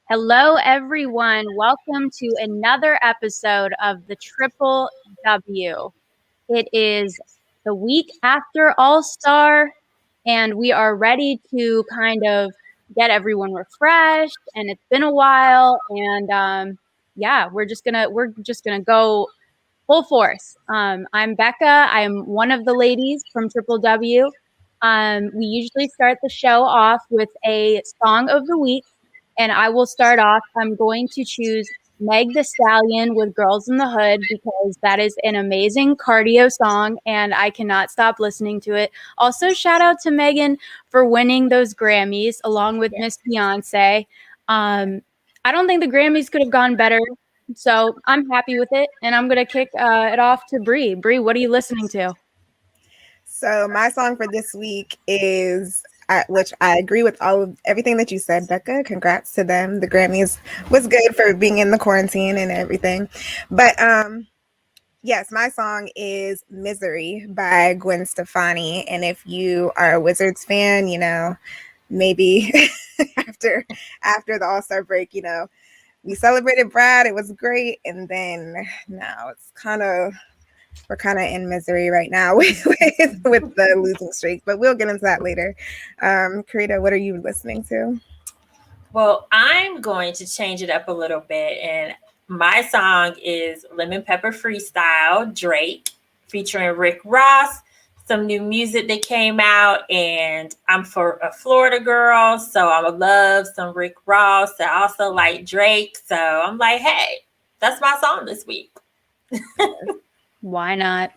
Hello, everyone. Welcome to another episode of the Triple W. It is the week after All-Star, and we are ready to kind of get everyone refreshed. And it's been a while, and we're just gonna go full force. I'm Becca. I'm one of the ladies from Triple W. We usually start the show off with a song of the week. And I will start off. I'm going to choose Meg the Stallion with Girls in the Hood because that is an amazing cardio song and I cannot stop listening to it. Also, shout out to Megan for winning those Grammys along with Miss Beyonce. I don't think the Grammys could have gone better. So I'm happy with it. And I'm going to kick it off to Bree. Bree, what are you listening to? So my song for this week is, which I agree with everything that you said, Becca. Congrats to them. The Grammys was good for being in the quarantine and everything. But yes, my song is Misery by Gwen Stefani. And if you are a Wizards fan, maybe after the All-Star break, we celebrated Brad. It was great. And then now we're kind of in misery right now with the losing streak, but we'll get into that later. Carita, what are you listening to? Well, I'm going to change it up a little bit, and my song is Lemon Pepper Freestyle, Drake, featuring Rick Ross. Some new music that came out, and I'm for a Florida girl, so I would love some Rick Ross. I also like Drake, so I'm like, hey, that's my song this week. Why not?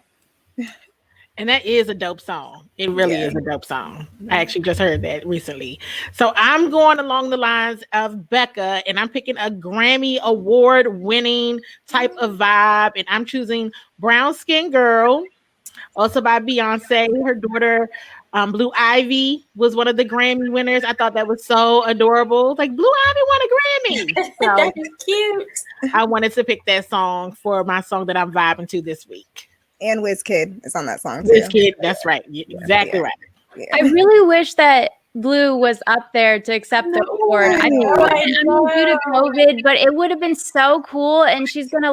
And that is a dope song. It really is a dope song. I actually just heard that recently. So I'm going along the lines of Becca, and I'm picking a Grammy Award winning type of vibe. And I'm choosing Brown Skin Girl, also by Beyonce. Her daughter, Blue Ivy, was one of the Grammy winners. I thought that was so adorable. Like, Blue Ivy won a Grammy. So that is cute. I wanted to pick that song for my song that I'm vibing to this week. And WizKid is on that song too. WizKid, that's right. Exactly right. Yeah. I really wish that Blue was up there to accept the award. I know due to COVID, but it would have been so cool. And she's gonna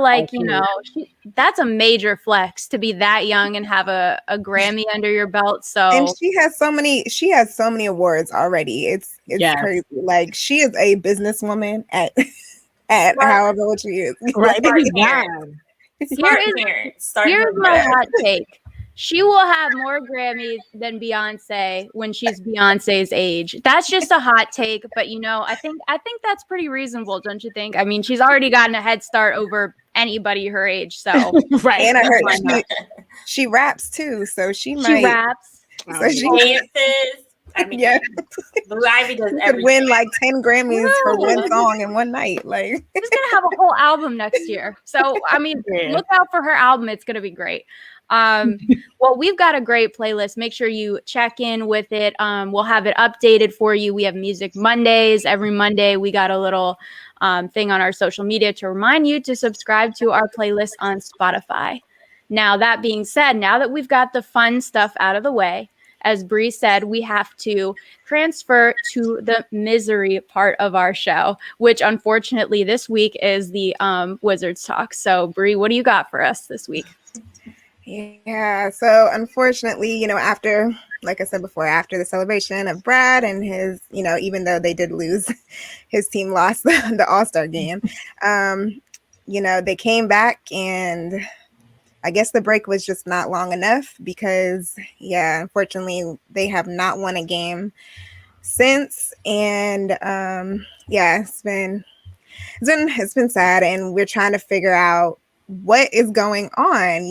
that's a major flex to be that young and have a Grammy under your belt. So and she has so many awards already. It's crazy. Like, she is a businesswoman at however old she is. Right. Here's my hot take. She will have more Grammys than Beyonce when she's Beyonce's age. That's just a hot take, but I think that's pretty reasonable, don't you think? I mean, she's already gotten a head start over anybody her age, so right. And I heard she raps too, so she might. She raps. So she dances. I mean, Blue Ivy does everything. Could win like 10 Grammys for one song in one night. Like, she's gonna have a whole album next year. So I mean, look out for her album. It's gonna be great. Well, we've got a great playlist. Make sure you check in with it. We'll have it updated for you. We have Music Mondays. Every Monday, we got a little thing on our social media to remind you to subscribe to our playlist on Spotify. Now, that being said, now that we've got the fun stuff out of the way, as Bree said, we have to transfer to the misery part of our show, which unfortunately this week is the Wizards talk. So, Bree, what do you got for us this week? Yeah, so unfortunately, after, like I said before, after the celebration of Brad and his, even though they did lose, his team lost the All-Star game, they came back, and I guess the break was just not long enough because, unfortunately, they have not won a game since, and it's been sad, and we're trying to figure out what is going on.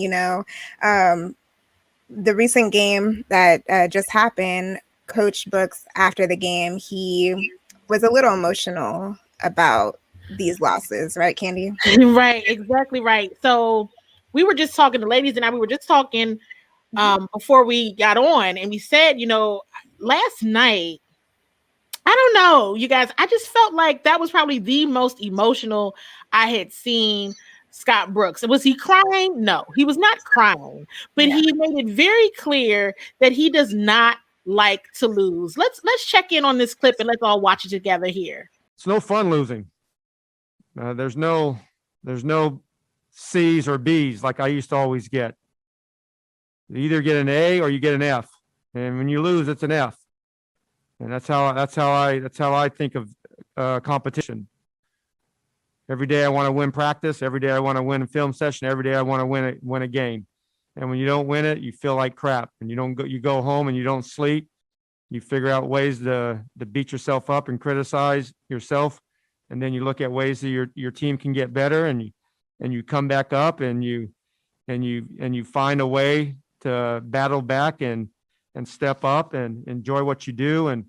The recent game that just happened, Coach Brooks, after the game, he was a little emotional about these losses, right, Candy? Right, exactly right. So we were just talking, the ladies and I, we were just talking before we got on, and we said, last night, I don't know, you guys, I just felt like that was probably the most emotional I had seen Scott Brooks. Was he crying? No, he was not crying, but he made it very clear that he does not like to lose. Let's check in on this clip and let's all watch it together here. It's no fun losing. There's no C's or B's like I used to always get. You either get an A or you get an F, and when you lose, it's an F. And that's how I think of competition. Every day I want to win practice. Every day I want to win a film session. Every day I want to win a game. And when you don't win it, you feel like crap. And you go home and you don't sleep. You figure out ways to beat yourself up and criticize yourself. And then you look at ways that your team can get better, and you come back up and you find a way to battle back and step up and enjoy what you do and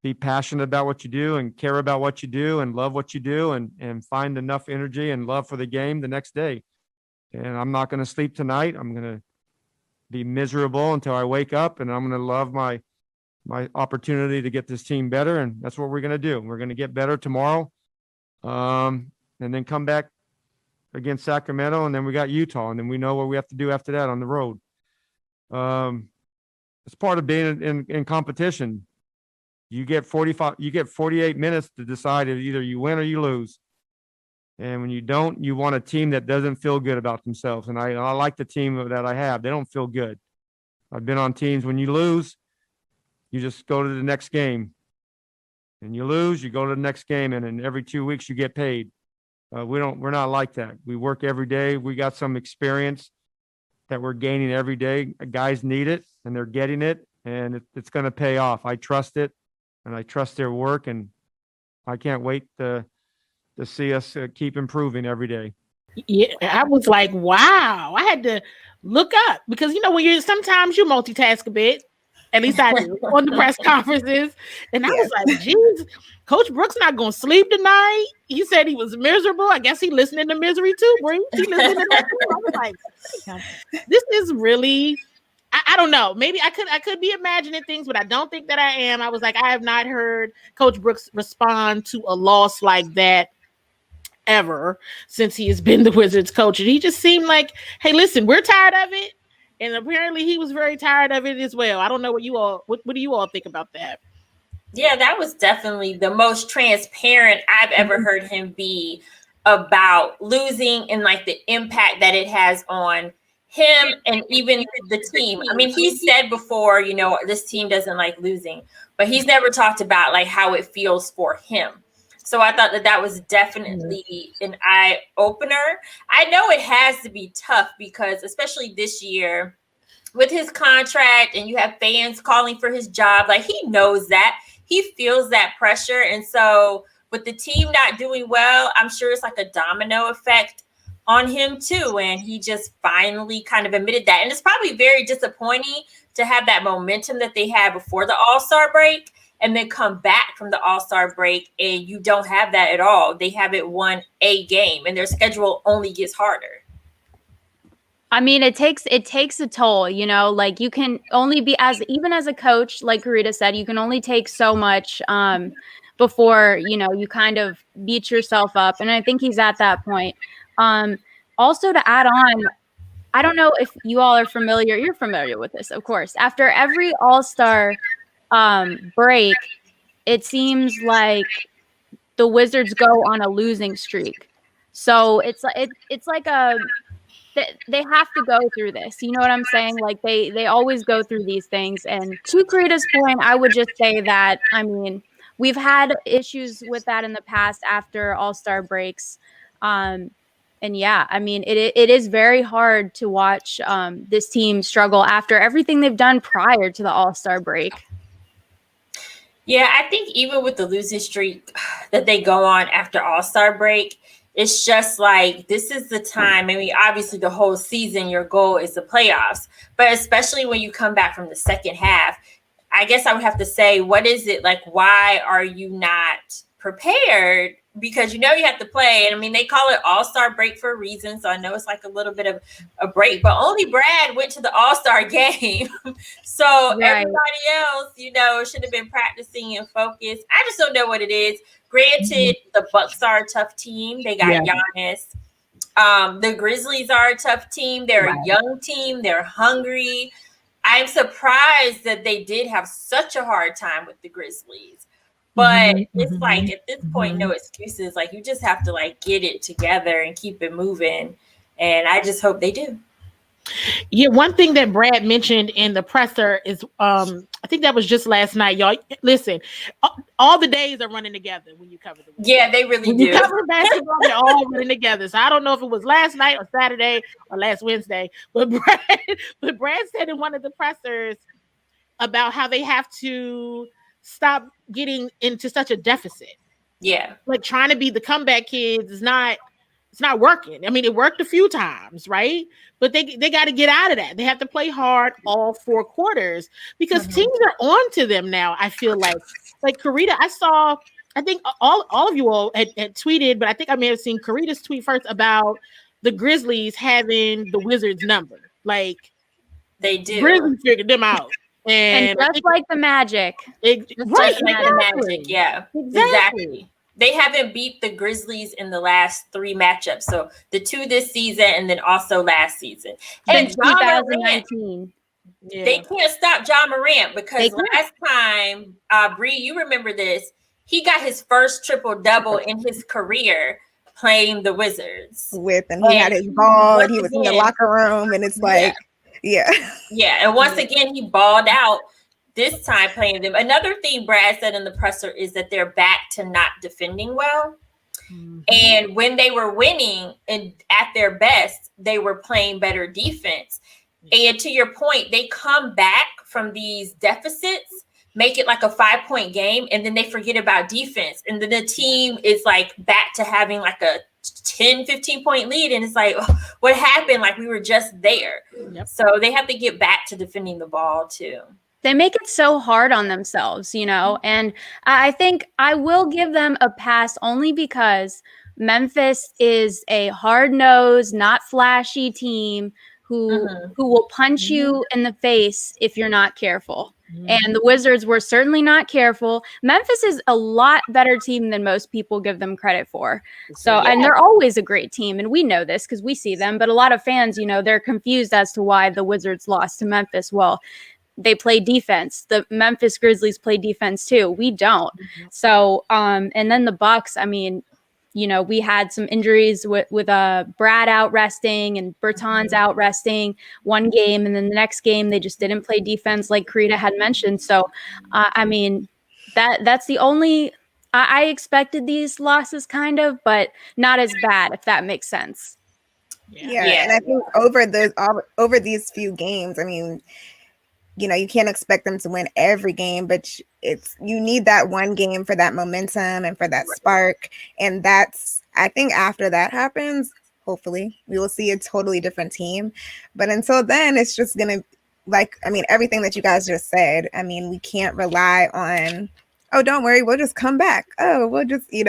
be passionate about what you do and care about what you do and love what you do and find enough energy and love for the game the next day. And I'm not going to sleep tonight. I'm going to be miserable until I wake up, and I'm going to love my opportunity to get this team better. And that's what we're going to do. We're going to get better tomorrow. And then come back against Sacramento, and then we got Utah, and then we know what we have to do after that on the road. It's part of being in competition. You get 48 minutes to decide if either you win or you lose. And when you don't, you want a team that doesn't feel good about themselves. And I like the team that I have. They don't feel good. I've been on teams when you lose, you just go to the next game. And you lose, you go to the next game, and then every 2 weeks you get paid. We're not like that. We work every day. We got some experience that we're gaining every day. Guys need it, and they're getting it, and it's going to pay off. I trust it, and I trust their work, and I can't wait to see us keep improving every day. Yeah, I was like, wow. I had to look up because when sometimes you multitask a bit. At least I do on the press conferences. And I was like, geez, Coach Brooks not going to sleep tonight. He said he was miserable. I guess he listening to misery too, Bree. He listening to that too. I was like, this is really, I don't know. Maybe I could be imagining things, but I don't think that I am. I was like, I have not heard Coach Brooks respond to a loss like that ever since he has been the Wizards coach. And he just seemed like, hey, listen, we're tired of it. And apparently he was very tired of it as well. I don't know what do you all think about that? Yeah, that was definitely the most transparent I've ever heard him be about losing and like the impact that it has on him and even the team. I mean, he said before, this team doesn't like losing, but he's never talked about like how it feels for him. So I thought that was definitely an eye opener. I know it has to be tough because especially this year with his contract and you have fans calling for his job, like he knows that. He feels that pressure. And so with the team not doing well, I'm sure it's like a domino effect on him too. And he just finally kind of admitted that. And it's probably very disappointing to have that momentum that they had before the All-Star break and then come back from the All-Star break and you don't have that at all. They haven't won a game and their schedule only gets harder. I mean, it takes a toll, like you can only be even as a coach, like Carita said, you can only take so much before, you kind of beat yourself up. And I think he's at that point. Also to add on, I don't know if you all are familiar. You're familiar with this, of course. After every All-Star break, it seems like the Wizards go on a losing streak. So it's like they have to go through this. You know what I'm saying? Like they always go through these things. And to Carita's point, I would just say that, I mean, we've had issues with that in the past after All-Star breaks. And yeah, I mean, it is very hard to watch this team struggle after everything they've done prior to the All-Star break. Yeah, I think even with the losing streak that they go on after All-Star break, it's just like, this is the time. I mean, obviously the whole season, your goal is the playoffs, but especially when you come back from the second half, I guess I would have to say, what is it like? Why are you not prepared? Because you have to play. And I mean, they call it All-Star break for a reason. So I know it's like a little bit of a break, but only Brad went to the All-Star game. So right. Everybody else, should have been practicing and focused. I just don't know what it is. Granted, the Bucks are a tough team. They got Giannis. The Grizzlies are a tough team. They're a young team. They're hungry. I'm surprised that they did have such a hard time with the Grizzlies. But it's like at this point, no excuses. Like you just have to like get it together and keep it moving. And I just hope they do. Yeah, one thing that Brad mentioned in the presser is, I think that was just last night, y'all. Listen, all the days are running together when you cover the Wizards. Yeah, they really when do. You cover basketball, they're all running together. So I don't know if it was last night or Saturday or last Wednesday, but Brad said in one of the pressers about how they have to stop getting into such a deficit. Yeah, like trying to be the comeback kids is not. It's not working. I mean, it worked a few times, right? But they got to get out of that. They have to play hard all 4 quarters because teams are on to them now. I feel like Carita, I think all of you all had tweeted, but I think I may have seen Carita's tweet first about the Grizzlies having the Wizards number. Like they do. Grizzlies figured them out. And just like the Magic. Just like the Magic, yeah. Exactly. They haven't beat the Grizzlies in the last 3 matchups. So the 2 this season and then also last season. And 2019. They can't stop Ja Morant because last time, Bree, you remember this, he got his first triple-double in his career playing the Wizards. And he had his ball and he was in the locker room and it's like, yeah. And once again, he balled out. This time playing them. Another thing Brad said in the presser is that they're back to not defending well. And when they were winning and at their best, they were playing better defense. And to your point, they come back from these deficits, make it like a 5-point game, and then they forget about defense. And then the team is like back to having like a 10, 15-point lead. And it's like, oh, what happened? Like we were just there. So they have to get back to defending the ball too. They make it so hard on themselves, and I think I will give them a pass only because Memphis is a hard-nosed, not flashy team who will punch you in the face if you're not careful. And the Wizards were certainly not careful. Memphis is a lot better team than most people give them credit for. So, and they're always a great team. And we know this because we see them. But a lot of fans, they're confused as to why the Wizards lost to Memphis. Well, they play defense. The Memphis Grizzlies play defense too. We don't. So, and then the Bucks, I mean, we had some injuries with Brad out resting and Bertans out resting one game. And then the next game, they just didn't play defense like Carita had mentioned. So, I mean, that's the only, I expected these losses kind of, but not as bad, if that makes sense. Yeah. And I think over these few games, I mean, you can't expect them to win every game, but you need that one game for that momentum and for that spark. And I think after that happens, hopefully we will see a totally different team. But until then, it's just going to, everything that you guys just said, we can't rely on, oh, don't worry, we'll just come back. Oh, we'll just, you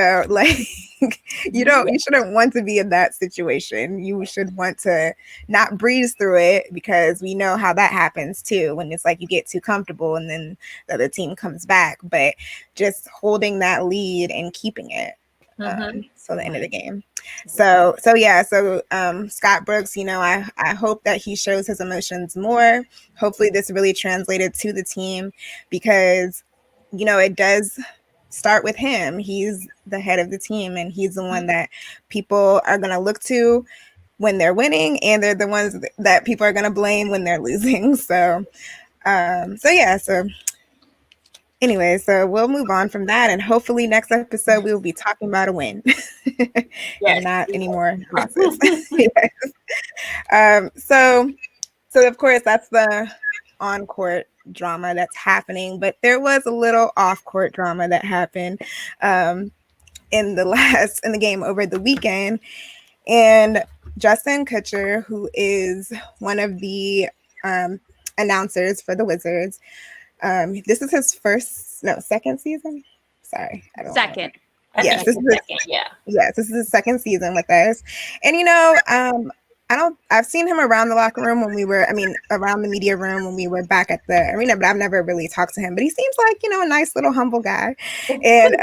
shouldn't want to be in that situation. You should want to not breeze through it because we know how that happens too. When it's like you get too comfortable and then the other team comes back, but just holding that lead and keeping it. So the end of the game. So Scott Brooks, I hope that he shows his emotions more. Hopefully this really translated to the team because it does start with him. He's the head of the team and he's the one that people are going to look to when they're winning and they're the ones that people are going to blame when they're losing. So anyway, so we'll move on from that and hopefully next episode we will be talking about a win and not any more losses. So of course that's the on-court drama that's happening, but there was a little off-court drama that happened in the game over the weekend. And Justin Kutcher, who is one of the announcers for the Wizards, this is his second season. Sorry, I don't second. Yes, this is his second season with us, and I've seen him around the locker room around the media room when we were back at the arena, but I've never really talked to him. But he seems like, a nice little humble guy. And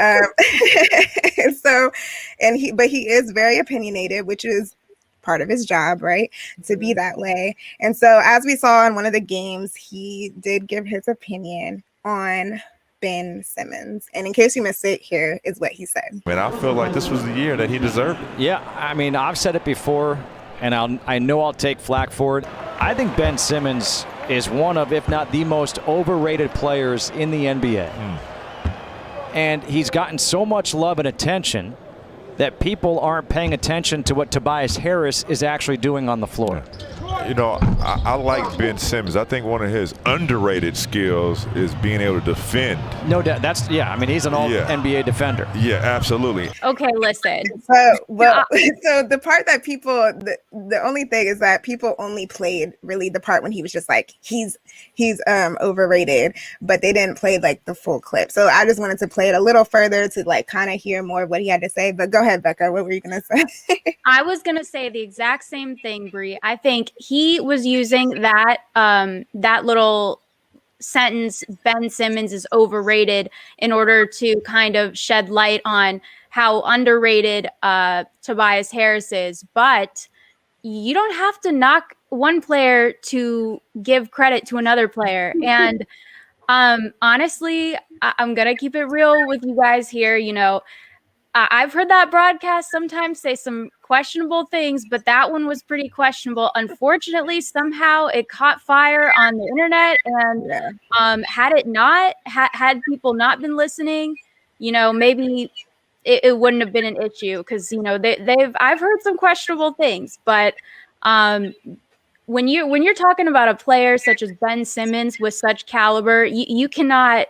but he is very opinionated, which is part of his job, right? To be that way. And so as we saw in one of the games, he did give his opinion on Ben Simmons. And in case you missed it, here is what he said. Man, I feel like this was the year that he deserved it. Yeah, I mean, I've said it before, and I know I'll take flack for it. I think Ben Simmons is one of, if not the most overrated players in the NBA. And he's gotten so much love and attention that people aren't paying attention to what Tobias Harris is actually doing on the floor. You know, I like Ben Simmons. I think one of his underrated skills is being able to defend. No doubt. I mean, he's an all NBA defender. Yeah, absolutely. Okay, listen. So the part that people, the only thing is that people only played really the part when he was just like, he's overrated, but they didn't play like the full clip. So I just wanted to play it a little further to like kind of hear more of what he had to say. But go ahead, Becca. What were you going to say? I was going to say the exact same thing, Bree. I think he was using that little sentence, Ben Simmons is overrated, in order to kind of shed light on how underrated Tobias Harris is. But you don't have to knock one player to give credit to another player. And honestly, I'm going to keep it real with you guys here. You know, I've heard that broadcast sometimes say some questionable things, but that one was pretty questionable. Unfortunately, somehow it caught fire on the internet, and had it not, had people not been listening, you know, maybe it wouldn't have been an issue, because, you know, I've heard some questionable things, but when you're talking about a player such as Ben Simmons with such caliber, you can't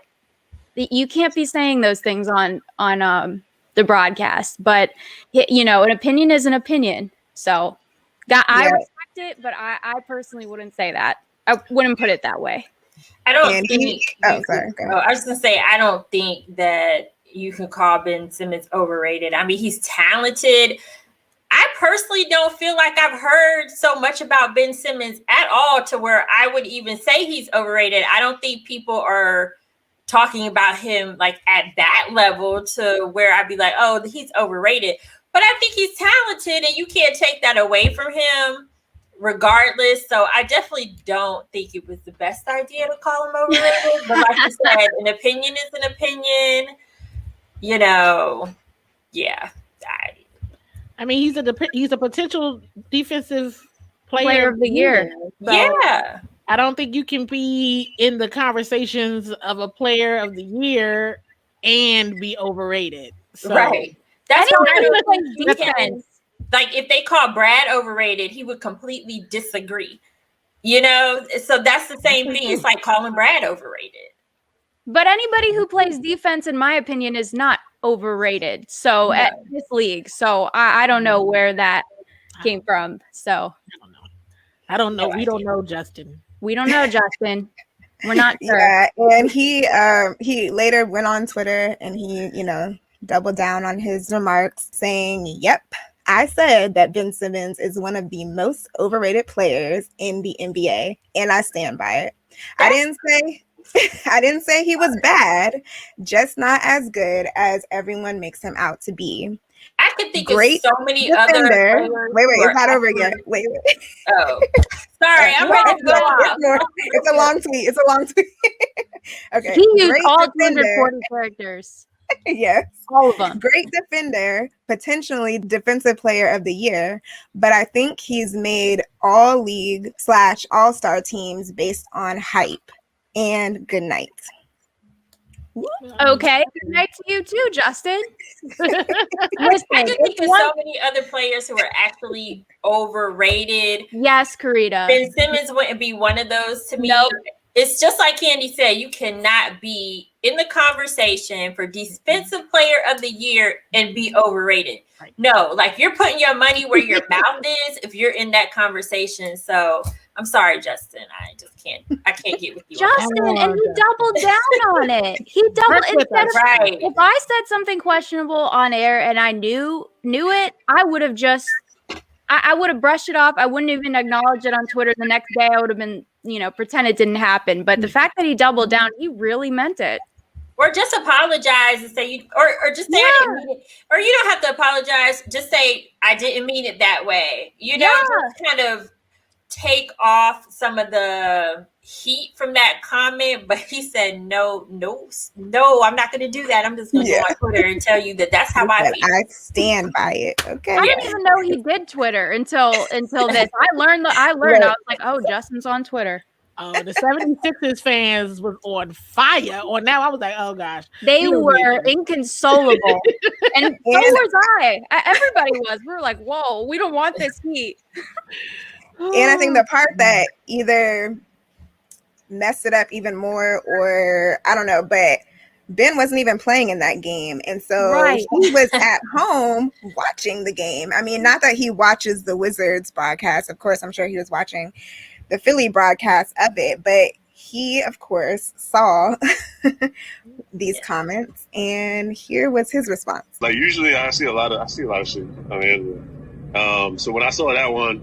be saying those things on the broadcast. But, you know, an opinion is an opinion. So I respect it, but I personally wouldn't say that. I wouldn't put it that way. I don't think. I was going to say, I don't think that you can call Ben Simmons overrated. I mean, he's talented. I personally don't feel like I've heard so much about Ben Simmons at all to where I would even say he's overrated. I don't think people are talking about him like at that level to where I'd be like, oh, he's overrated. But I think he's talented, and you can't take that away from him regardless. So I definitely don't think it was the best idea to call him overrated. But like you said, an opinion is an opinion. You know, yeah. I mean, he's a potential defensive player of the year. So yeah. I don't think you can be in the conversations of a player of the year and be overrated. So, right. That's defense. Like, if they call Brad overrated, he would completely disagree. You know, so that's the same thing. It's like calling Brad overrated. But anybody who plays defense, in my opinion, is not overrated. So at this league. So I don't know where that came from. So I don't know. We don't know, Justin. We don't know, Justin. We're not sure. Yeah, and he later went on Twitter and he, you know, doubled down on his remarks, saying, "Yep, I said that Ben Simmons is one of the most overrated players in the NBA, and I stand by it. I didn't say he was bad, just not as good as everyone makes him out to be. I could think Great of so many defender. other. Wait, it's not over yet. Wait. Oh, sorry, I'm ready to go off. It's a long tweet. Okay. He used all 240 characters. Yes. All of them. Great defender, potentially defensive player of the year, but I think he's made all league / all-star teams based on hype and good night." Okay, good night to you too, Justin. Listen, I just think of so many other players who are actually overrated. Yes, Carita. Ben Simmons wouldn't be one of those to me. Nope. It's just like Candy said, you cannot be in the conversation for defensive player of the year and be overrated. Right. No, like, you're putting your money where your mouth is if you're in that conversation. So I'm sorry, Justin. I can't get with you. Justin, and he doubled down on it. He doubled instead of, right. If I said something questionable on air and I knew it, I would have just I would have brushed it off. I wouldn't even acknowledge it on Twitter the next day. I would have been, pretend it didn't happen. But the fact that he doubled down, he really meant it. Or just apologize and say or just say I didn't mean it. Or you don't have to apologize. Just say I didn't mean it that way. Just kind of take off some of the heat from that comment, but he said, no, I'm not going to do that. I'm just going to go on Twitter and tell you that that's how I feel. I stand by it. Okay. I didn't even know he did Twitter until this. I learned. I was like, oh, Justin's on Twitter. Oh, the 76ers fans was on fire. Or now I was like, oh gosh. They were inconsolable. And so was I. Everybody was. We were like, whoa, we don't want this heat. And I think the part that either messed it up even more, or I don't know, but Ben wasn't even playing in that game. And so he was at home watching the game. I mean, not that he watches the Wizards broadcast. Of course, I'm sure he was watching the Philly broadcast of it, but he, of course, saw these comments, and here was his response. Like, usually I see a lot of shit on the internet. So when I saw that one,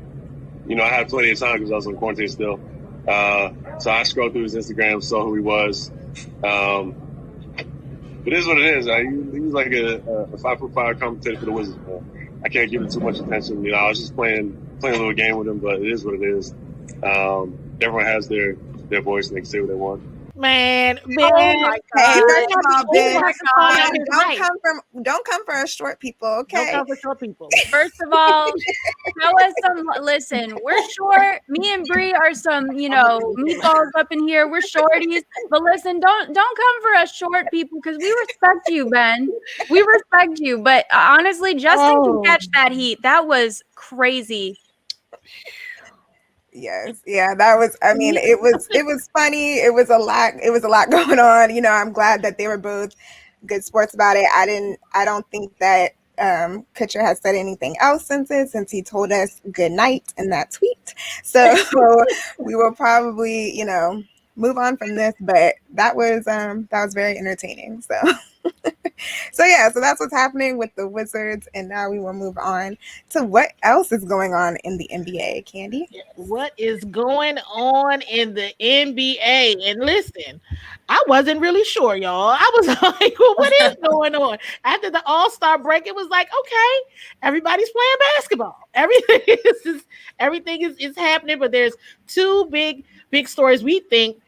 you know, I had plenty of time because I was on quarantine still. So I scrolled through his Instagram, saw who he was. But it is what it is. He was like a 5'5" commentator for the Wizards. I can't give him too much attention. You know, I was just playing a little game with him, but it is what it is. Everyone has their voice and they can say what they want. Man, Oh my God. First of all, Ben, don't come for us short people, okay? Don't come for short people. First of all, show us some. Listen, we're short. Me and Bree are some, you know, meatballs up in here. We're shorties, but listen, don't come for us short people because we respect you, Ben. We respect you, but honestly, Justin can catch that heat. That was crazy. Yes. Yeah, that was, I mean, it was funny. It was a lot going on. You know, I'm glad that they were both good sports about it. I don't think that Kutcher has said anything else since he told us good night in that tweet. So we will probably, you know, move on from this, but that was very entertaining. So yeah, so that's what's happening with the Wizards, and now we will move on to what else is going on in the NBA. Candy, what is going on in the NBA? And listen, I wasn't really sure, y'all. I was like, well, what is going on? After the All-Star break, it was like, okay, everybody's playing basketball. Everything is happening, but there's two big stories we think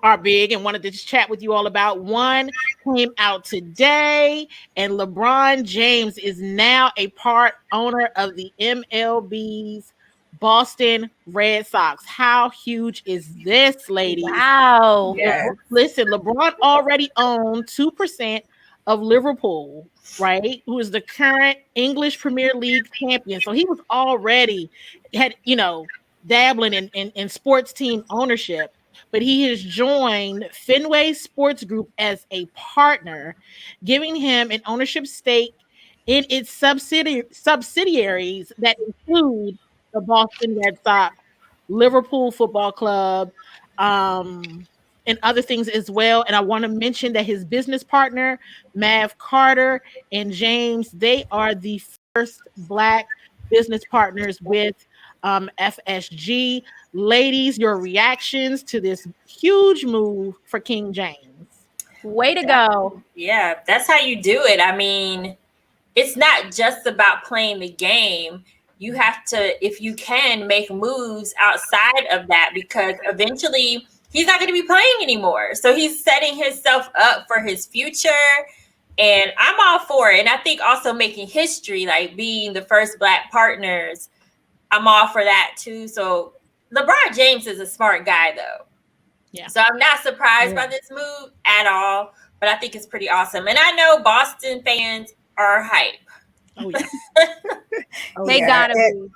are big and wanted to just chat with you all about. One came out today, and LeBron James is now a part owner of the MLB's Boston Red Sox. How huge is this, ladies? Wow. Yes. Listen, LeBron already owned 2% of Liverpool, right? Who is the current English Premier League champion. So he was already dabbling in sports team ownership. But he has joined Fenway Sports Group as a partner, giving him an ownership stake in its subsidiaries that include the Boston Red Sox, Liverpool Football Club, and other things as well. And I want to mention that his business partner, Mav Carter and James, they are the first Black business partners with FSG. Ladies, your reactions to this huge move for King James? Way to go. Yeah, that's how you do it. I mean, it's not just about playing the game. You have to, if you can, make moves outside of that, because eventually he's not going to be playing anymore. So he's setting himself up for his future. And I'm all for it. And I think also making history, like being the first Black partners, I'm all for that too. So LeBron James is a smart guy, though. Yeah. So I'm not surprised by this move at all, but I think it's pretty awesome. And I know Boston fans are hype. Oh, yeah. They gotta be.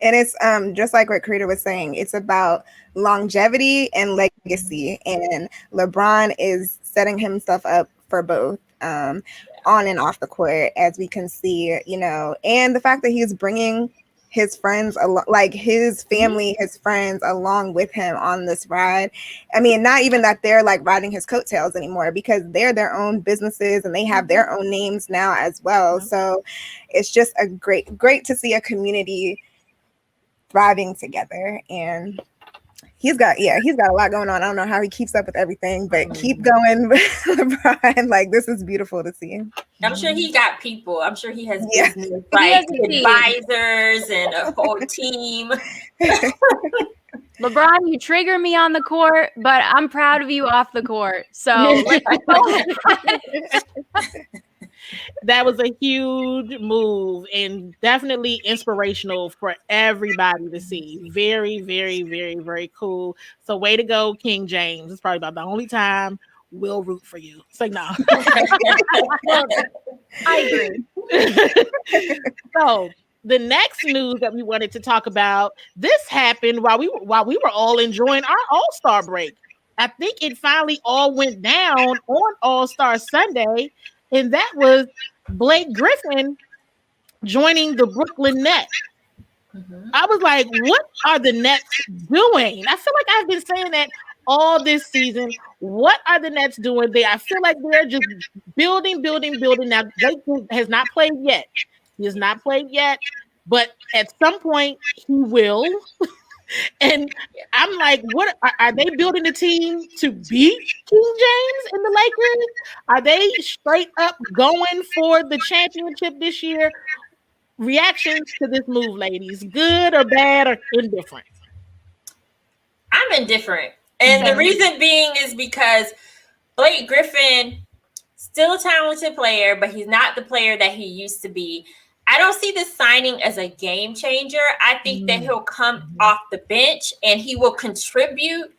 And it's just like what Carita was saying, it's about longevity and legacy. And LeBron is setting himself up for both on and off the court, as we can see, you know, and the fact that he's bringing his friends, like his family, his friends along with him on this ride. I mean, not even that they're like riding his coattails anymore, because they're their own businesses and they have their own names now as well. So it's just a great to see a community thriving together. And he's got a lot going on. I don't know how he keeps up with everything, but keep going, LeBron. Like, this is beautiful to see. I'm sure he got people. I'm sure he has Yeah. business, like advisors and a whole team. LeBron, you trigger me on the court, but I'm proud of you off the court. So let's go. That was a huge move and definitely inspirational for everybody to see. Very, very, very, very cool. So way to go, King James. It's probably about the only time we'll root for you. It's like, no. I agree. So the next news that we wanted to talk about, this happened while we were all enjoying our All-Star break. I think it finally all went down on All-Star Sunday, and that was Blake Griffin joining the Brooklyn Nets. I was like, what are the Nets doing? I feel like I've been saying that all this season. What are the Nets doing there? I feel like they're just building. Now, Blake has not played yet. He has not played yet, but at some point he will. And I'm like, what are they building a team to beat King James and the Lakers? Are they straight up going for the championship this year? Reactions to this move, ladies, good or bad or indifferent? I'm indifferent. And the reason being is because Blake Griffin, still a talented player, but he's not the player that he used to be. I don't see this signing as a game changer. I think that he'll come off the bench and he will contribute,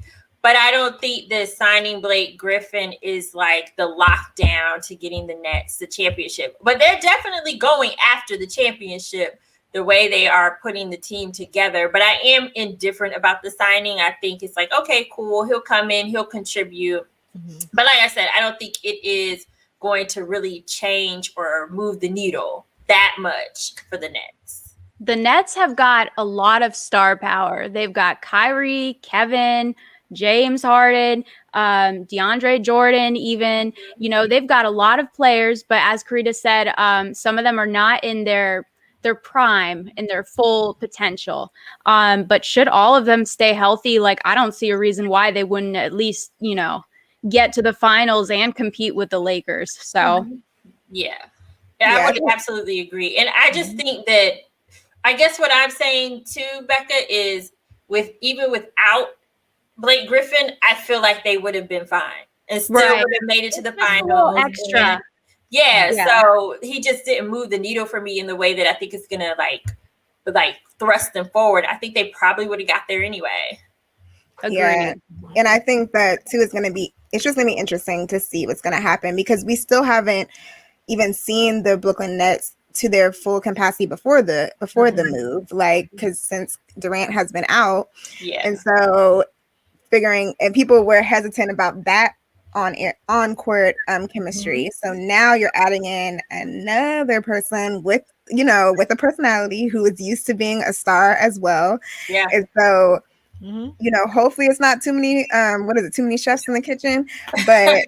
but I don't think that signing Blake Griffin is like the lockdown to getting the Nets the championship. But they're definitely going after the championship the way they are putting the team together. But I am indifferent about the signing. I think it's like, okay, cool. He'll come in, he'll contribute. But like I said, I don't think it is going to really change or move the needle that much for the Nets. The Nets have got a lot of star power. They've got Kyrie, Kevin, James Harden, DeAndre Jordan, even, they've got a lot of players, but as Carita said, some of them are not in their prime and their full potential. But should all of them stay healthy, like, I don't see a reason why they wouldn't at least, get to the finals and compete with the Lakers. So yeah, I would absolutely agree. And I just think that, I guess what I'm saying too, Becca, is even without Blake Griffin, I feel like they would have been fine and still would have made it to the finals. Extra. So he just didn't move the needle for me in the way that I think it's gonna like thrust them forward. I think they probably would have got there anyway. Agreed. Yeah, and I think that too is it's just gonna be interesting to see what's gonna happen, because we still haven't even seen the Brooklyn Nets to their full capacity before the move, like, because since Durant has been out, and so and people were hesitant about that on court chemistry. So now you're adding in another person with a personality who is used to being a star as well. Yeah, and so. Hopefully it's not too many too many chefs in the kitchen, but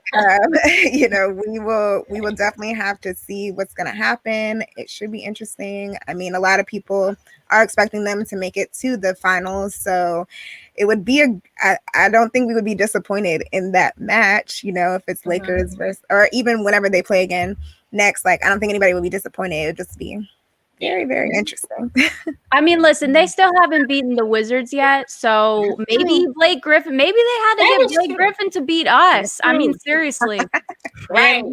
we will definitely have to see what's going to happen. It should be interesting. I mean, a lot of people are expecting them to make it to the finals, so it would be I don't think we would be disappointed in that match, if it's Lakers versus, or even whenever they play again next. Like, I don't think anybody would be disappointed. It would just be very, very interesting. I mean, listen, they still haven't beaten the Wizards yet, so maybe Blake Griffin. Maybe they had to get Blake Griffin to beat us. I mean, seriously, right?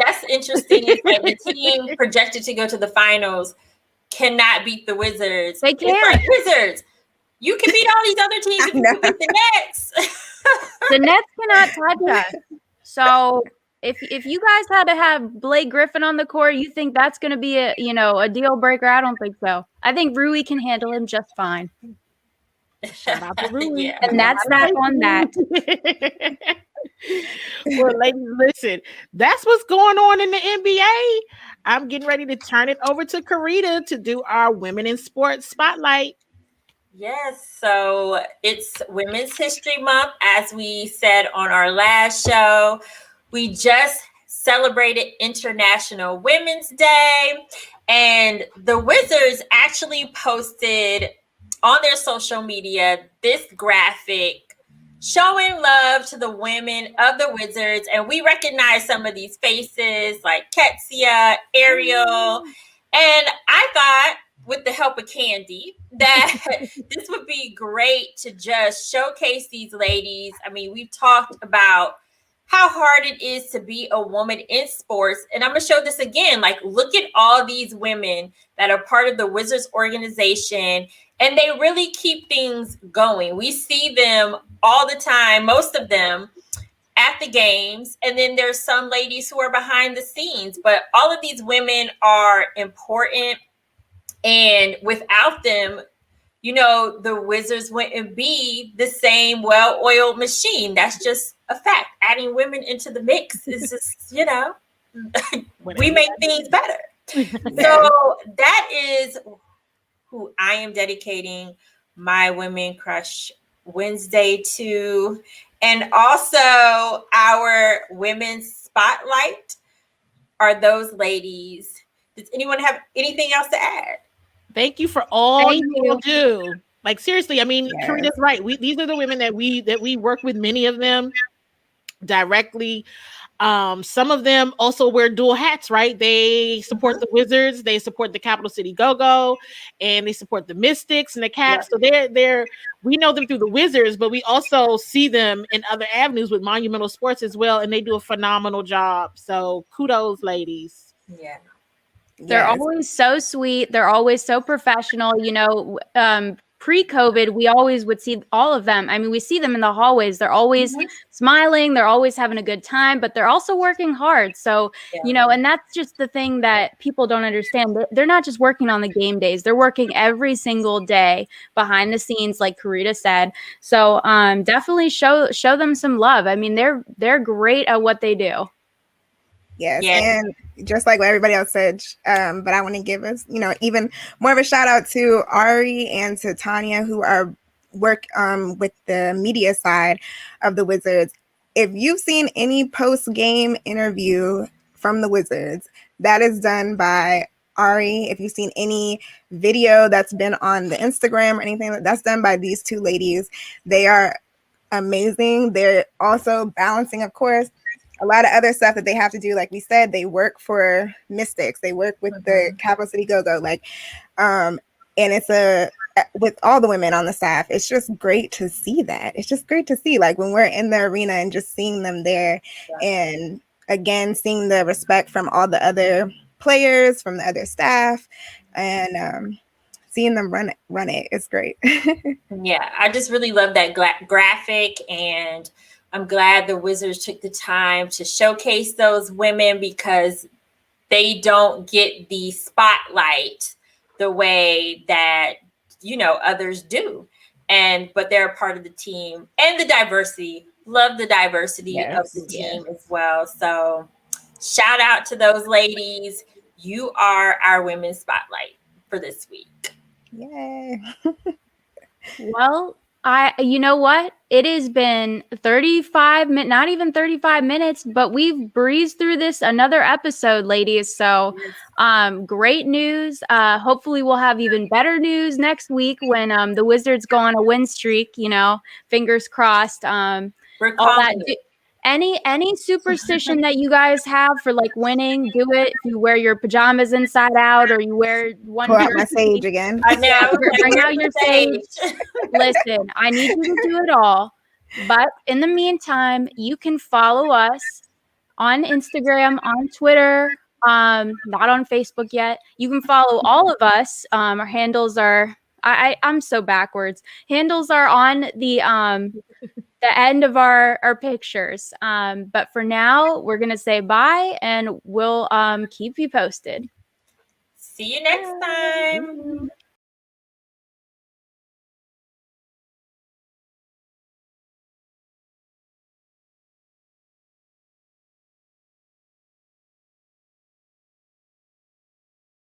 That's interesting. It's like the team projected to go to the finals cannot beat the Wizards. They can't. It's like, Wizards, you can beat all these other teams if you can beat the Nets. The Nets cannot touch us. So. If you guys had to have Blake Griffin on the court, you think that's going to be a deal breaker? I don't think so. I think Rui can handle him just fine. Shout out to Rui. And that's that on that. Well, ladies, listen, that's what's going on in the NBA. I'm getting ready to turn it over to Carita to do our Women in Sports Spotlight. Yes, so it's Women's History Month, as we said on our last show. We just celebrated International Women's Day, and the Wizards actually posted on their social media this graphic showing love to the women of the Wizards. And we recognize some of these faces like Ketsia, Ariel. And I thought, with the help of Candi, that this would be great to just showcase these ladies. I mean, we've talked about how hard it is to be a woman in sports. And I'm going to show this again. Like, look at all these women that are part of the Wizards organization, and they really keep things going. We see them all the time, most of them at the games. And then there's some ladies who are behind the scenes, but all of these women are important. And without them, you know, the Wizards wouldn't be the same well-oiled machine. That's just a fact. Adding women into the mix is just, you know, we make things better. So that is who I am dedicating my Women Crush Wednesday to. And also our Women's Spotlight are those ladies. Does anyone have anything else to add? Thank you for all you do. Like, seriously, I mean, Carita's right. These are the women that we work with, many of them directly. Some of them also wear dual hats, right? They support the Wizards, they support the Capital City Go-Go, and they support the Mystics and the Caps. So we know them through the Wizards, but we also see them in other avenues with Monumental Sports as well, and they do a phenomenal job. So kudos, ladies. Yeah. They're always so sweet. They're always so professional. You know, pre-COVID, we always would see all of them. I mean, we see them in the hallways. They're always smiling. They're always having a good time, but they're also working hard. So, you know, and that's just the thing that people don't understand. They're not just working on the game days. They're working every single day behind the scenes, like Carita said. So definitely show them some love. I mean, they're great at what they do. Yes, and just like what everybody else said, but I want to give us, you know, even more of a shout out to Ari and to Tanya, who are work with the media side of the Wizards. If you've seen any post-game interview from the Wizards, that is done by Ari. If you've seen any video that's been on the Instagram or anything, that's done by these two ladies. They are amazing. They're also balancing, of course, a lot of other stuff that they have to do. Like we said, they work for Mystics. They work with the Capital City Go-Go. Like, and it's with all the women on the staff. It's just great to see that. It's just great to see, like, when we're in the arena and just seeing them there, and again, seeing the respect from all the other players, from the other staff, and seeing them run it. It's great. Yeah, I just really love that graphic, and I'm glad the Wizards took the time to showcase those women, because they don't get the spotlight the way that, you know, others do. But they're a part of the team, and the diversity. Love the diversity of the team as well. So shout out to those ladies. You are our Women's Spotlight for this week. Yay. Well, you know what? It has been 35 minutes, not even 35 minutes, but we've breezed through this another episode, ladies. So great news. Hopefully we'll have even better news next week when the Wizards go on a win streak, you know, fingers crossed. We're all that. Any superstition that you guys have for like winning, do it. If you wear your pajamas inside out, or you wear one. Pull out my sage again. I know. Bring out your sage. Listen, I need you to do it all. But in the meantime, you can follow us on Instagram, on Twitter, not on Facebook yet. You can follow all of us. Our handles are, I'm so backwards. Handles are on the end of our pictures. But for now, we're going to say bye, and we'll keep you posted. See you next time.